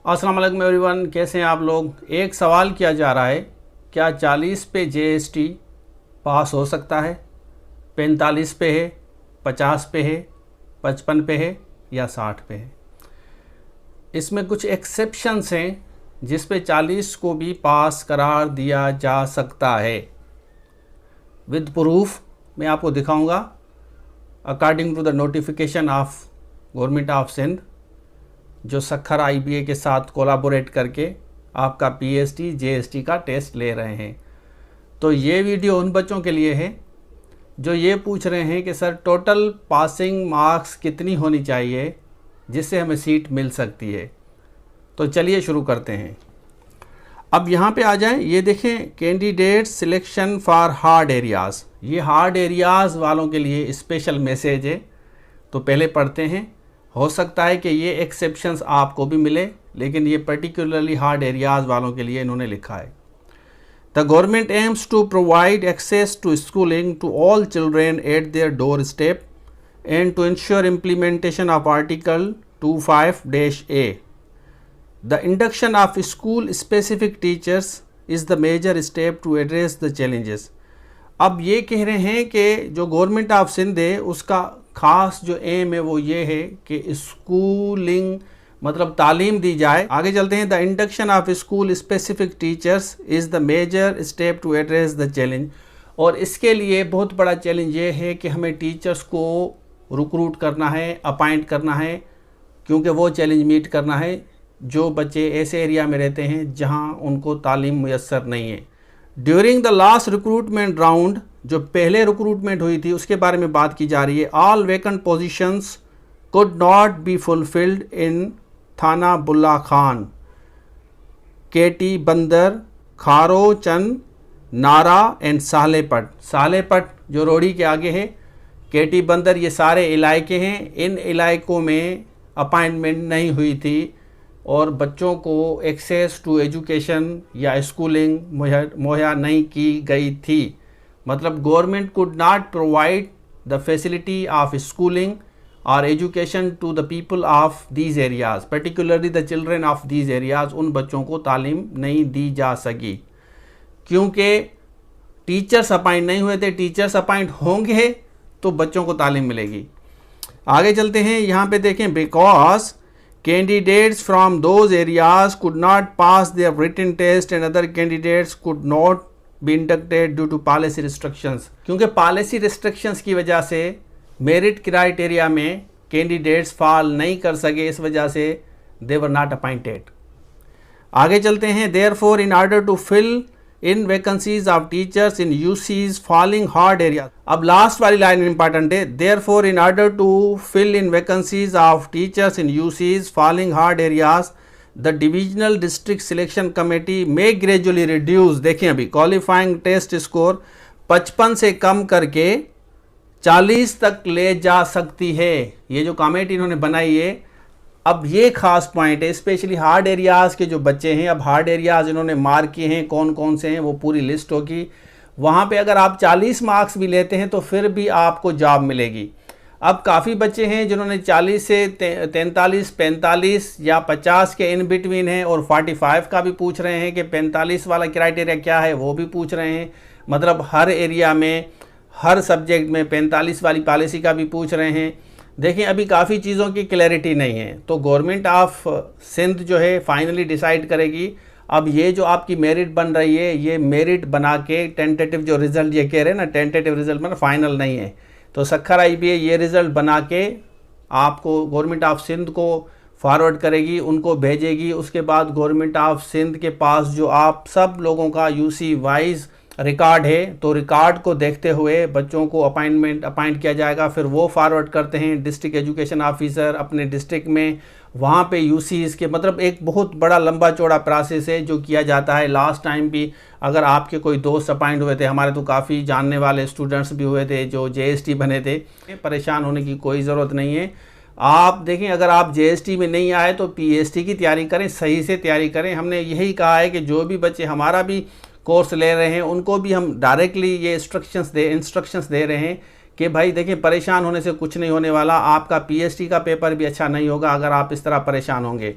अस्सलाम वालेकुम एवरीवन, कैसे हैं आप लोग। एक सवाल किया जा रहा है, क्या 40 पे जीएसटी पास हो सकता है, 45 पे है, 50 पे है, 55 पे है या 60 पे है। इसमें कुछ एक्सेप्शंस हैं जिस पे 40 को भी पास करार दिया जा सकता है। विद प्रूफ मैं आपको दिखाऊंगा according to the notification of government of Sindh, जो सखर आईबीए के साथ कोलैबोरेट करके आपका पीएसटी जीएसटी का टेस्ट ले रहे हैं। तो ये वीडियो उन बच्चों के लिए है जो ये पूछ रहे हैं कि सर टोटल पासिंग मार्क्स कितनी होनी चाहिए जिससे हमें सीट मिल सकती है। तो चलिए शुरू करते हैं। अब यहाँ पे आ जाएं, ये देखें candidate selection for hard areas. ये हार्ड एरियाज़ वालों के लिए स्पेशल मैसेज है, तो पहले पढ़ते हैं। हो सकता है कि ये एक्सेप्शंस आपको भी मिले, लेकिन ये पर्टिकुलरली हार्ड एरियाज़ वालों के लिए इन्होंने लिखा है। The government aims to provide access to schooling to all children at their doorstep and to ensure implementation of article 25-A। The induction of school specific teachers is the major step to address the challenges. अब ये कह रहे हैं कि जो government of Sindh है उसका ख़ास जो एम है वो ये है कि स्कूलिंग मतलब तालीम दी जाए। आगे चलते हैं। The induction of school specific teachers is the major step to address the challenge. और इसके लिए बहुत बड़ा चैलेंज ये है कि हमें टीचर्स को रिक्रूट करना है, अपॉइंट करना है, क्योंकि वो चैलेंज मीट करना है जो बच्चे ऐसे एरिया में रहते हैं जहाँ उनको तालीम मुयस्सर नहीं है। During the last recruitment round, जो पहले रिक्रूटमेंट हुई थी उसके बारे में बात की जा रही है। All vacant positions could not be fulfilled इन थाना बुल्ला खान, केटी बंदर, खारो चंद, नारा एंड सालेपट। सालेपट जो रोड़ी के आगे है, केटी बंदर, ये सारे इलाके हैं। इन इलाकों में अपॉइंटमेंट नहीं हुई थी और बच्चों को एक्सेस टू एजुकेशन या स्कूलिंग मुहैया नहीं की गई थी। मतलब government could not provide the facility of schooling और education to the people of these areas, particularly the children of these areas. उन बच्चों को तालीम नहीं दी जा सकी क्योंकि टीचर्स अपॉइंट नहीं हुए थे। टीचर्स अपॉइंट होंगे तो बच्चों को तालीम मिलेगी। आगे चलते हैं। यहाँ पे देखें, because candidates from those areas could not pass their written test and other candidates could not be inducted due to policy restrictions। क्योंकि पॉलिसी रिस्ट्रिक्शंस की वजह से मेरिट क्राइटेरिया में कैंडिडेट्स फॉल नहीं कर सके, इस वजह से दे वर नॉट अपॉइंटेड। आगे चलते हैं। therefore in order to fill in vacancies of teachers in UC's falling hard areas। अब लास्ट वाली लाइन इंपॉर्टेंट है। therefore in order to fill in vacancies of teachers in UC's falling hard areas, the divisional district selection committee may gradually reduce। देखें अभी qualifying test score 55 से कम करके 40 तक ले जा सकती है। ये जो कमेटी इन्होंने बनाई है, अब ये खास पॉइंट है, स्पेशली हार्ड एरियाज़ के जो बच्चे हैं। अब हार्ड एरियाज़ इन्होंने मार्क किए हैं, कौन कौन से हैं वो पूरी लिस्ट होगी। वहाँ पे अगर आप 40 मार्क्स भी लेते हैं तो फिर भी आपको जॉब मिलेगी। अब काफ़ी बच्चे हैं जिन्होंने 40 से 43, 45 या 50 के इन बिटवीन हैं, और 45 का भी पूछ रहे हैं कि 45 वाला क्राइटेरिया क्या है वो भी पूछ रहे हैं। मतलब हर एरिया में हर सब्जेक्ट में 45 वाली पॉलिसी का भी पूछ रहे हैं। देखें अभी काफ़ी चीज़ों की क्लैरिटी नहीं है, तो गवर्नमेंट ऑफ सिंध जो है फाइनली डिसाइड करेगी। अब ये जो आपकी मेरिट बन रही है, ये मेरिट बना के टेंटेटिव जो रिज़ल्ट ये कह रहे हैं ना, टेंटेटिव रिज़ल्ट मतलब फाइनल नहीं है, तो सखर आईबीए ये रिज़ल्ट बना के आपको गवर्नमेंट ऑफ सिंध को फॉरवर्ड करेगी, उनको भेजेगी। उसके बाद गवर्नमेंट ऑफ सिंध के पास जो आप सब लोगों का यूसी वाइज रिकॉर्ड है, तो रिकॉर्ड को देखते हुए बच्चों को अपॉइंट किया जाएगा। फिर वो फॉरवर्ड करते हैं डिस्ट्रिक्ट एजुकेशन ऑफिसर अपने डिस्ट्रिक्ट में, वहाँ पे यूसीज़ के, मतलब एक बहुत बड़ा लंबा चौड़ा प्रोसेस है जो किया जाता है। लास्ट टाइम भी अगर आपके कोई दोस्त अपॉइंट हुए थे, हमारे तो काफ़ी जानने वाले स्टूडेंट्स भी हुए थे जो जेएसटी बने थे, परेशान होने की कोई ज़रूरत नहीं है। आप देखें, अगर आप जेएसटी में नहीं आए तो पीएसटी की तैयारी करें, सही से तैयारी करें। हमने यही कहा है कि जो भी बच्चे हमारा भी कोर्स ले रहे हैं उनको भी हम डायरेक्टली ये इंस्ट्रक्शंस दे रहे हैं कि भाई देखिए परेशान होने से कुछ नहीं होने वाला, आपका पीएचडी का पेपर भी अच्छा नहीं होगा अगर आप इस तरह परेशान होंगे।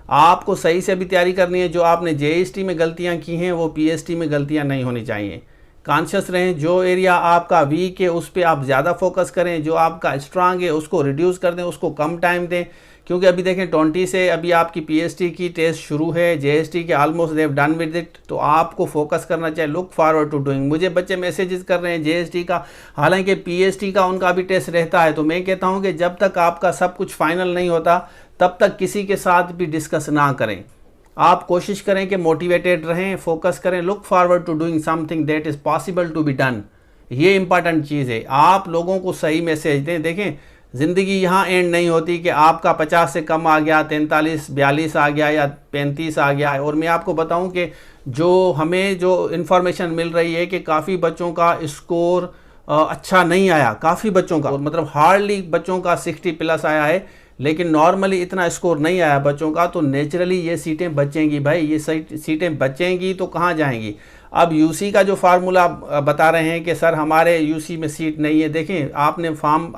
आपको सही से भी तैयारी करनी है। जो आपने जेएसटी में गलतियां की हैं वो पीएसटी में गलतियां नहीं होनी चाहिए। कॉन्शियस रहें, जो एरिया आपका वीक है उस पर आप ज़्यादा फोकस करें, जो आपका स्ट्रांग है उसको रिड्यूस कर दें, उसको कम टाइम दें। क्योंकि अभी देखें 20 से अभी आपकी पीएसटी की टेस्ट शुरू है, जेएसटी के almost they've done with it, तो आपको फोकस करना चाहिए। Look forward to doing. मुझे बच्चे मैसेजेस कर रहे हैं जेएसटी का, हालांकि पीएसटी का उनका भी टेस्ट रहता है। तो मैं कहता हूं कि जब तक आपका सब कुछ फाइनल नहीं होता तब तक किसी के साथ भी डिस्कस ना करें। आप कोशिश करें कि मोटिवेटेड रहें, फोकस करें, look forward to doing something that is possible to be done. ये इंपॉर्टेंट चीज़ है। आप लोगों को सही मैसेज दें। देखें, ज़िंदगी यहाँ एंड नहीं होती कि आपका 50 से कम आ गया, 43, 42 आ गया या 35 आ गया। और मैं आपको बताऊं कि जो हमें जो इन्फॉर्मेशन मिल रही है कि काफ़ी बच्चों का स्कोर अच्छा नहीं आया, काफ़ी बच्चों का, मतलब हार्डली बच्चों का 60 प्लस आया है, लेकिन नॉर्मली इतना स्कोर नहीं आया बच्चों का। तो नेचुरली ये सीटें बचेंगी भाई, ये सीटें बचेंगी तो कहाँ जाएंगी। अब यूसी का जो फार्मूला बता रहे हैं कि सर हमारे यूसी में सीट नहीं है, देखें आपने फॉर्म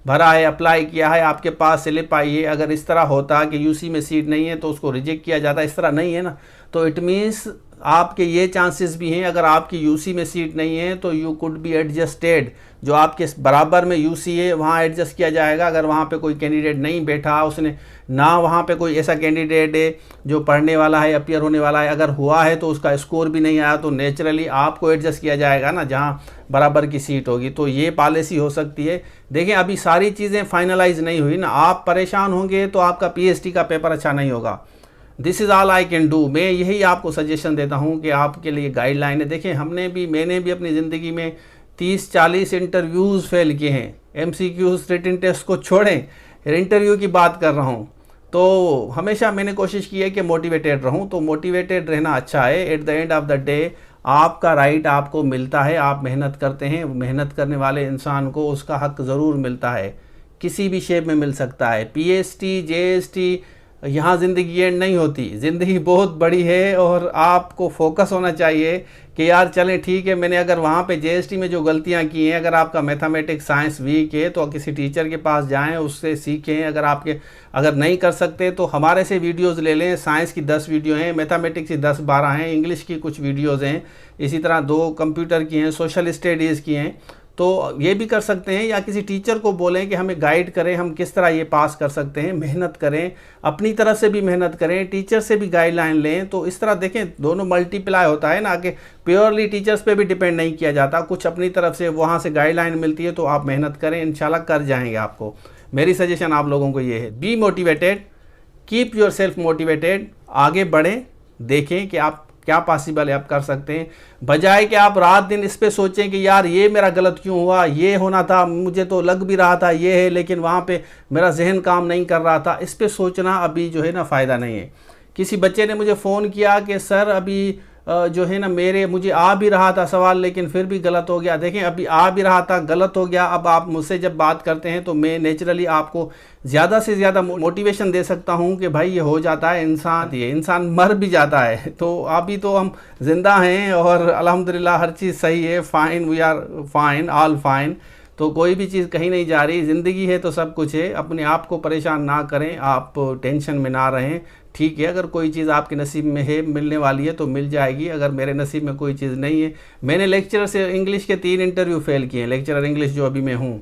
भरा है, अप्लाई किया है, आपके पास स्लिप आई है। अगर इस तरह होता कि यूसी में सीट नहीं है तो उसको रिजेक्ट किया जाता, इस तरह नहीं है ना। तो इट मीन्स आपके ये चांसेस भी हैं, अगर आपकी यूसी में सीट नहीं है तो यू कुड बी एडजस्टेड। जो आपके बराबर में यूसी है वहाँ एडजस्ट किया जाएगा। अगर वहाँ पे कोई कैंडिडेट नहीं बैठा, उसने ना वहाँ पे कोई ऐसा कैंडिडेट है जो पढ़ने वाला है, अपीयर होने वाला है, अगर हुआ है तो उसका स्कोर भी नहीं आया, तो नेचुरली आपको एडजस्ट किया जाएगा ना जहाँ बराबर की सीट होगी। तो ये पॉलिसी हो सकती है। देखें अभी सारी चीज़ें फाइनलाइज नहीं हुई ना, आप परेशान होंगे तो आपका पीएसटी का पेपर अच्छा नहीं होगा। This is all I can do. मैं यही आपको सजेशन देता हूँ कि आपके लिए गाइडलाइन है। देखें मैंने भी अपनी ज़िंदगी में 30-40 इंटरव्यूज़ फेल किए हैं। एमसीक्यूज़, रिटन टेस्ट को छोड़ें, इंटरव्यू की बात कर रहा हूँ। तो हमेशा मैंने कोशिश की है कि मोटिवेटेड रहूँ। तो मोटिवेटेड रहना अच्छा है। At the end of the day आपका राइट आपको मिलता है, आप मेहनत करते हैं, मेहनत करने वाले इंसान को उसका हक ज़रूर मिलता है, किसी भी शेप में मिल सकता है। पीएसटी, जेएसटी, यहाँ ज़िंदगी एंड नहीं होती, ज़िंदगी बहुत बड़ी है। और आपको फोकस होना चाहिए कि यार चलें ठीक है, मैंने अगर वहाँ पे जेएसटी में जो गलतियाँ की हैं, अगर आपका मैथमेटिक्स साइंस वीक है तो किसी टीचर के पास जाएं, उससे सीखें। अगर नहीं कर सकते तो हमारे से वीडियोस ले लें। साइंस की 10 वीडियो हैं, मैथमेटिक्स की 10-12 हैं, इंग्लिश की कुछ वीडियोज़ हैं, इसी तरह 2 कंप्यूटर की हैं, सोशल स्टडीज़ की हैं। तो ये भी कर सकते हैं, या किसी टीचर को बोलें कि हमें गाइड करें, हम किस तरह ये पास कर सकते हैं। मेहनत करें, अपनी तरफ से भी मेहनत करें, टीचर से भी गाइडलाइन लें। तो इस तरह देखें दोनों मल्टीप्लाई होता है ना, कि प्योरली टीचर्स पे भी डिपेंड नहीं किया जाता, कुछ अपनी तरफ से वहाँ से गाइडलाइन मिलती है। तो आप मेहनत करें, इंशाल्लाह कर जाएंगे। आपको मेरी सजेशन आप लोगों को ये है, be motivated, keep your self motivated, आगे बढ़ें, देखें कि आप क्या पॉसिबल है, आप कर सकते हैं। बजाय कि आप रात दिन इस पे सोचें कि यार ये मेरा गलत क्यों हुआ, ये होना था, मुझे तो लग भी रहा था ये है, लेकिन वहाँ पे मेरा जहन काम नहीं कर रहा था, इस पे सोचना अभी जो है ना फ़ायदा नहीं है। किसी बच्चे ने मुझे फ़ोन किया कि सर अभी जो है ना मुझे आ भी रहा था सवाल, लेकिन फिर भी गलत हो गया। देखें अभी आ भी रहा था, गलत हो गया। अब आप मुझसे जब बात करते हैं तो मैं नेचुरली आपको ज़्यादा से ज़्यादा मोटिवेशन दे सकता हूं कि भाई ये हो जाता है, इंसान मर भी जाता है। तो अभी तो हम जिंदा हैं और अल्हम्दुलिल्लाह हर चीज़ सही है, fine, we are fine, all fine. तो कोई भी चीज़ कहीं नहीं जा रही, ज़िंदगी है तो सब कुछ है। अपने आप को परेशान ना करें, आप टेंशन में ना रहें। ठीक है, अगर कोई चीज़ आपके नसीब में है, मिलने वाली है तो मिल जाएगी। अगर मेरे नसीब में कोई चीज़ नहीं है, मैंने लेक्चरर से इंग्लिश के 3 इंटरव्यू फेल किए हैं, लेक्चरर इंग्लिश जो अभी मैं हूँ।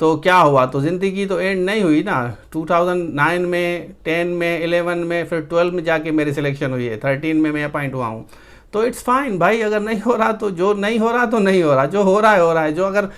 तो क्या हुआ, तो ज़िंदगी तो एंड नहीं हुई ना। 2009 में, 10 में, 11 में, फिर 12 में जाके मेरी सिलेक्शन हुई है, 13 में मैं अपॉइंट हुआ हूँ। तो इट्स फाइन भाई, अगर नहीं हो रहा तो जो नहीं हो रहा तो नहीं हो रहा, जो हो रहा है हो रहा है। जो अगर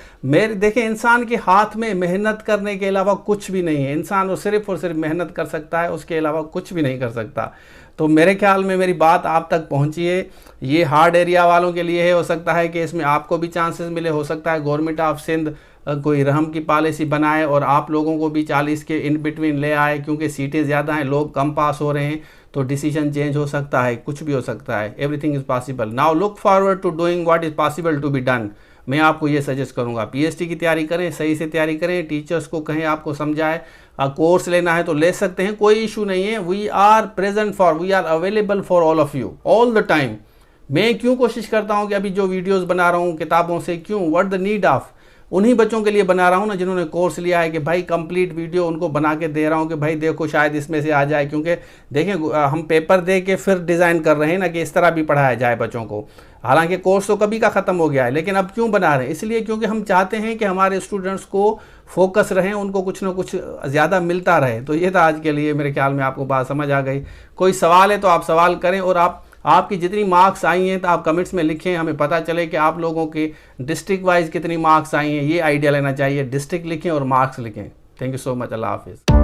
देखें, इंसान के हाथ में मेहनत करने के अलावा कुछ भी नहीं है। इंसान वो सिर्फ और सिर्फ मेहनत कर सकता है, उसके अलावा कुछ भी नहीं कर सकता। तो मेरे ख्याल में मेरी बात आप तक पहुंची है। ये हार्ड एरिया वालों के लिए है, हो सकता है कि इसमें आपको भी चांसेस मिले, हो सकता है गवर्नमेंट ऑफ सिंध कोई रहम की पॉलिसी बनाए और आप लोगों को भी 40 के इन बिटवीन ले आए, क्योंकि सीटें ज़्यादा हैं, लोग कम पास हो रहे हैं, तो डिसीजन चेंज हो सकता है, कुछ भी हो सकता है। Everything is possible. Now look forward to doing what is possible to be done. मैं आपको ये सजेस्ट करूंगा, पीएचडी की तैयारी करें, सही से तैयारी करें, टीचर्स को कहें आपको समझाए। कोर्स लेना है तो ले सकते हैं, कोई इशू नहीं है। We are present for, we are available for all of you all the time. मैं क्यों कोशिश करता हूं कि अभी जो वीडियोस बना रहा हूं किताबों से, क्यों, व्हाट द नीड ऑफ, उन्हीं बच्चों के लिए बना रहा हूँ ना जिन्होंने कोर्स लिया है, कि भाई कंप्लीट वीडियो उनको बना के दे रहा हूँ कि भाई देखो शायद इसमें से आ जाए। क्योंकि देखें हम पेपर दे के फिर डिज़ाइन कर रहे हैं ना कि इस तरह भी पढ़ाया जाए बच्चों को। हालांकि कोर्स तो कभी का ख़त्म हो गया है, लेकिन अब क्यों बना रहे हैं? इसलिए क्योंकि हम चाहते हैं कि हमारे स्टूडेंट्स को फोकस रहें, उनको कुछ ना कुछ ज़्यादा मिलता रहे। तो ये था आज के लिए, मेरे ख्याल में आपको बात समझ आ गई। कोई सवाल है तो आप सवाल करें, और आपकी जितनी मार्क्स आई हैं तो आप कमेंट्स में लिखें, हमें पता चले कि आप लोगों के डिस्ट्रिक्ट वाइज कितनी मार्क्स आई हैं। ये आइडिया लेना चाहिए, डिस्ट्रिक्ट लिखें और मार्क्स लिखें। थैंक यू सो मच, अल्लाह हाफिज़।